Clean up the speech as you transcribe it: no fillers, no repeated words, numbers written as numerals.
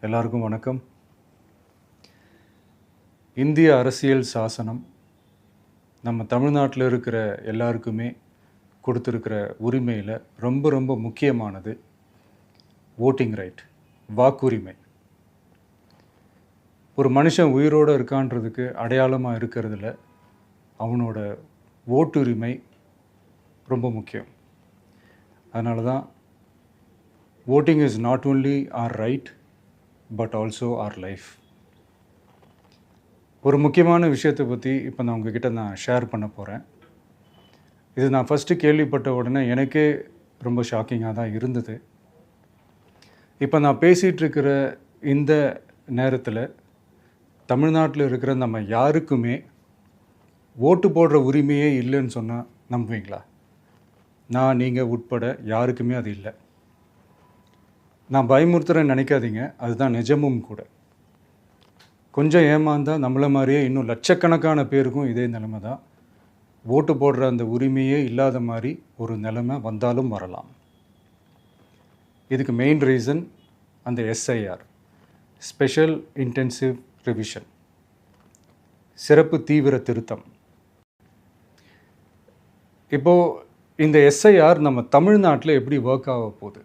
எல்லாருக்கும் வணக்கம். இந்திய அரசியல் சாசனம் நம்ம தமிழ்நாட்டில் இருக்கிற எல்லாருக்குமே கொடுத்துருக்கிற உரிமையில் ரொம்ப ரொம்ப முக்கியமானது ஓட்டிங் ரைட், வாக்குரிமை. ஒரு மனுஷன் உயிரோடு இருக்கான்றதுக்கு அடையாளமாக இருக்கிறதுல அவனோட ஓட்டுரிமை ரொம்ப முக்கியம். அதனால தான் voting is not only our right but also our life. ஒரு முக்கியமான விஷயத்தை பற்றி இப்போ நான் உங்ககிட்ட ஷேர் பண்ண போகிறேன். இது நான் ஃபஸ்ட்டு கேள்விப்பட்ட உடனே எனக்கே ரொம்ப ஷாக்கிங்காக தான் இருந்தது. இப்போ நான் பேசிகிட்டு இருக்கிற இந்த நேரத்தில் தமிழ்நாட்டில் இருக்கிற நம்ம யாருக்குமே ஓட்டு போடுற உரிமையே இல்லைன்னு சொன்னால் நம்புவீங்களா? நான் நீங்கள் உட்பட யாருக்குமே அது இல்லை. நான் பயமுறுத்துறேன்னு நினைக்காதீங்க, அதுதான் நிஜமும் கூட. கொஞ்சம் ஏமாந்தால் நம்மளை மாதிரியே இன்னும் லட்சக்கணக்கான பேருக்கும் இதே நிலைமை தான். ஓட்டு போடுற அந்த உரிமையே இல்லாத மாதிரி ஒரு நிலைமை வந்தாலும் வரலாம். இதுக்கு மெயின் ரீசன் அந்த எஸ்ஐஆர், ஸ்பெஷல் இன்டென்சிவ் ரிவிஷன், சிறப்பு தீவிர திருத்தம். இப்போது இந்த எஸ்ஐஆர் நம்ம தமிழ்நாட்டில் எப்படி ஒர்க் ஆக போகுது?